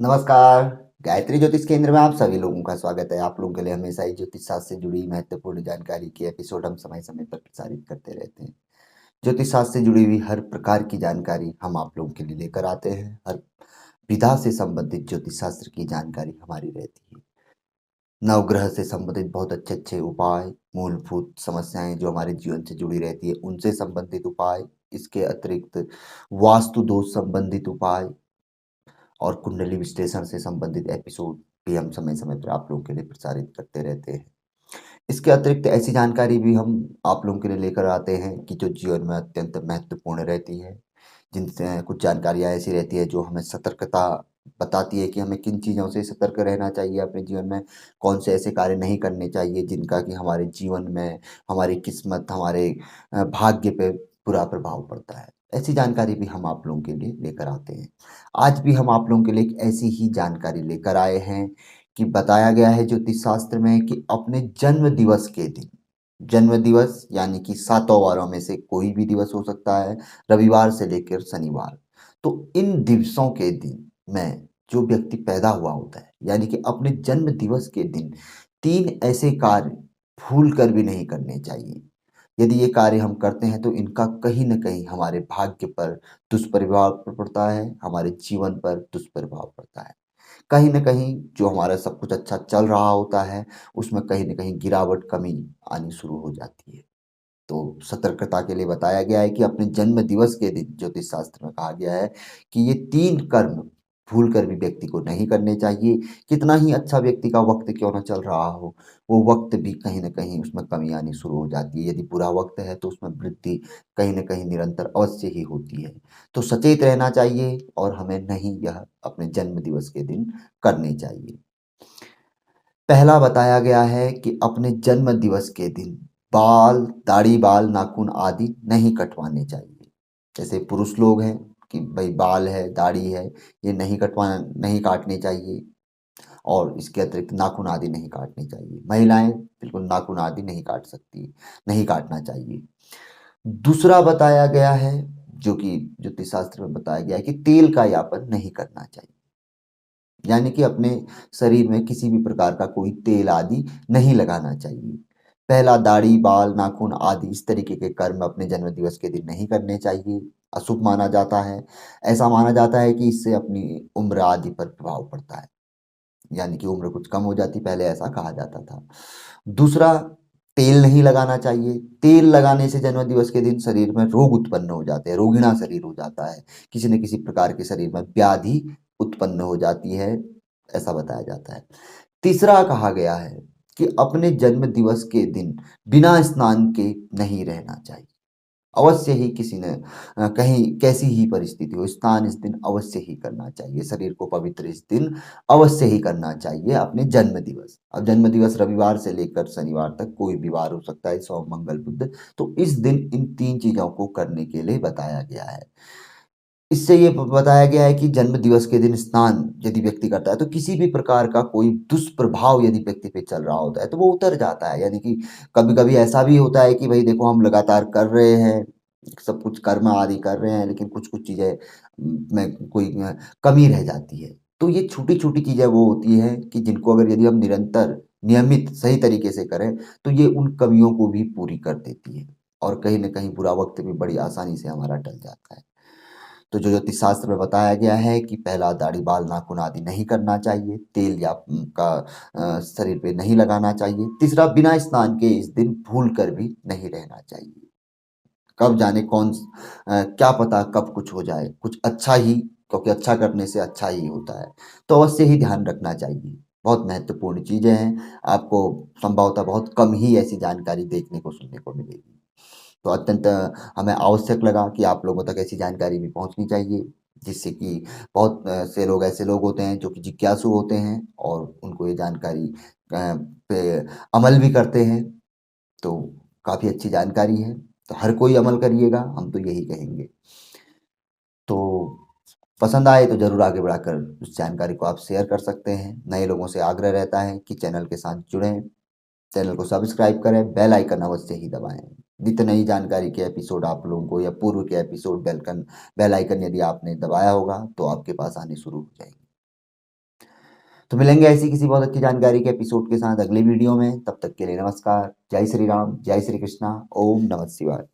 नमस्कार। गायत्री ज्योतिष केंद्र में आप सभी लोगों का स्वागत है। आप लोगों के लिए हमेशा ही ज्योतिष शास्त्र से जुड़ी महत्वपूर्ण जानकारी के एपिसोड हम समय समय पर प्रसारित करते रहते हैं। ज्योतिष शास्त्र से जुड़ी हुई हर प्रकार की जानकारी हम आप लोगों के लिए लेकर आते हैं। हर विधा से संबंधित ज्योतिष शास्त्र की जानकारी हमारी रहती है। नवग्रह से संबंधित बहुत अच्छे अच्छे उपाय, मूलभूत समस्याएं जो हमारे जीवन से जुड़ी रहती है उनसे संबंधित उपाय, इसके अतिरिक्त वास्तु दोष संबंधित उपाय और कुंडली विश्लेषण से संबंधित एपिसोड भी हम समय समय पर आप लोगों के लिए प्रसारित करते रहते हैं। इसके अतिरिक्त ऐसी जानकारी भी हम आप लोगों के लिए लेकर आते हैं कि जो जीवन में अत्यंत महत्वपूर्ण रहती है। जिनसे कुछ जानकारियाँ ऐसी रहती है जो हमें सतर्कता बताती है कि हमें किन चीज़ों से सतर्क रहना चाहिए अपने जीवन में, कौन से ऐसे कार्य नहीं करने चाहिए जिनका कि हमारे जीवन में, हमारी किस्मत, हमारे भाग्य पे बुरा प्रभाव पड़ता है। ऐसी जानकारी भी हम आप लोगों के लिए लेकर आते हैं। आज भी हम आप लोगों के लिए एक ऐसी ही जानकारी लेकर आए हैं कि बताया गया है ज्योतिष शास्त्र में कि अपने जन्म दिवस के दिन, जन्म दिवस यानी कि सातों वारों में से कोई भी दिवस हो सकता है, रविवार से लेकर शनिवार। तो इन दिवसों के दिन में जो व्यक्ति पैदा हुआ होता है यानी कि अपने जन्म दिवस के दिन 3 ऐसे कार्य भूल कर भी नहीं करने चाहिए। यदि ये कार्य हम करते हैं तो इनका कहीं न कहीं हमारे भाग्य पर दुष्प्रभाव पड़ता है, हमारे जीवन पर दुष्प्रभाव पड़ता है। कहीं न कहीं जो हमारा सब कुछ अच्छा चल रहा होता है, उसमें कहीं न कहीं गिरावट, कमी आनी शुरू हो जाती है। तो सतर्कता के लिए बताया गया है कि अपने जन्म दिवस के दिन ज्योतिष शास्त्र में कहा गया है कि ये 3 कर्म भूल कर भी व्यक्ति को नहीं करने चाहिए। कितना ही अच्छा व्यक्ति का वक़्त क्यों ना चल रहा हो, वो वक़्त भी कहीं न कहीं उसमें कमी आनी शुरू हो जाती है। यदि बुरा वक़्त है तो उसमें वृद्धि कहीं न कहीं निरंतर अवश्य ही होती है। तो सचेत रहना चाहिए और हमें नहीं यह अपने जन्म दिवस के दिन करने चाहिए। पहला बताया गया है कि अपने जन्म दिवस के दिन बाल, दाढ़ी, बाल, नाखून आदि नहीं कटवाने चाहिए। जैसे पुरुष लोग हैं कि भई बाल है, दाढ़ी है, ये नहीं काटने चाहिए और इसके अतिरिक्त नाखून आदि नहीं काटने चाहिए। महिलाएँ बिल्कुल नाखून आदि नहीं काट सकती, नहीं काटना चाहिए। दूसरा बताया गया है, जो कि ज्योतिष शास्त्र में बताया गया है कि तेल का यापन नहीं करना चाहिए। यानी कि अपने शरीर में किसी भी प्रकार का कोई तेल आदि नहीं लगाना चाहिए। पहला दाढ़ी, बाल, नाखून आदि इस तरीके के कर्म अपने जन्मदिवस के दिन नहीं करने चाहिए, अशुभ माना जाता है। ऐसा माना जाता है कि इससे अपनी उम्र आदि पर प्रभाव पड़ता है, यानी कि उम्र कुछ कम हो जाती, पहले ऐसा कहा जाता था। दूसरा, तेल नहीं लगाना चाहिए। तेल लगाने से जन्मदिवस के दिन शरीर में रोग उत्पन्न हो जाते हैं, रोगिणा शरीर हो जाता है। किसी न किसी प्रकार के शरीर में व्याधि उत्पन्न हो जाती है, ऐसा बताया जाता है। तीसरा कहा गया है कि अपने जन्म दिवस के दिन बिना स्नान के नहीं रहना चाहिए। अवश्य ही किसी ने कहीं कैसी ही परिस्थिति हो, स्नान इस दिन अवश्य ही करना चाहिए। शरीर को पवित्र इस दिन अवश्य ही करना चाहिए अपने जन्म दिवस। अब जन्म दिवस रविवार से लेकर शनिवार तक कोई भी वार हो सकता है, सोम, मंगल, बुध। तो इस दिन इन 3 चीज़ों को करने के लिए बताया गया है। इससे ये बताया गया है कि जन्म दिवस के दिन स्नान यदि व्यक्ति करता है तो किसी भी प्रकार का कोई दुष्प्रभाव यदि व्यक्ति पे चल रहा होता है तो वो उतर जाता है। यानी कि कभी-कभी ऐसा भी होता है कि भाई देखो हम लगातार कर रहे हैं, सब कुछ कर्म आदि कर रहे हैं लेकिन कुछ-कुछ चीज़ें में कोई कमी रह जाती है। तो ये छोटी-छोटी चीज़ें वो होती हैं कि जिनको अगर यदि हम निरंतर, नियमित, सही तरीके से करें तो ये उन कमियों को भी पूरी कर देती है और कहीं न कहीं बुरा वक़्त भी बड़ी आसानी से हमारा टल जाता है। तो जो ज्योतिष शास्त्र में बताया गया है कि पहला दाढ़ी, बाल, नाखून आदि नहीं करना चाहिए, तेल या का शरीर पे नहीं लगाना चाहिए। तीसरा, बिना स्नान के इस दिन भूल कर भी नहीं रहना चाहिए। कब जाने क्या पता कब कुछ हो जाए, कुछ अच्छा ही, क्योंकि अच्छा करने से अच्छा ही होता है, तो अवश्य ही ध्यान रखना चाहिए। बहुत महत्वपूर्ण चीज़ें हैं, आपको संभवतः बहुत कम ही ऐसी जानकारी देखने को, सुनने को मिलेगी। तो अत्यंत हमें आवश्यक लगा कि आप लोगों तक ऐसी जानकारी भी पहुँचनी चाहिए, जिससे कि बहुत से लोग ऐसे लोग होते हैं जो कि जिज्ञासु होते हैं और उनको ये जानकारी पे अमल भी करते हैं। तो काफ़ी अच्छी जानकारी है, तो हर कोई अमल करिएगा, हम तो यही कहेंगे। तो पसंद आए तो ज़रूर आगे बढ़ाकर उस जानकारी को आप शेयर कर सकते हैं। नए लोगों से आग्रह रहता है कि चैनल के साथ जुड़ें, चैनल को सब्सक्राइब करें, बेल आइकन अवश्य ही दबाएँ। नित्य नई जानकारी के एपिसोड आप लोगों को या पूर्व के एपिसोड बेल आइकन यदि आपने दबाया होगा तो आपके पास आने शुरू हो जाएँगे। तो मिलेंगे ऐसी किसी बहुत अच्छी जानकारी के एपिसोड के साथ अगले वीडियो में। तब तक के लिए नमस्कार। जय श्री राम, जय श्री कृष्णा, ओम नमः शिवाय।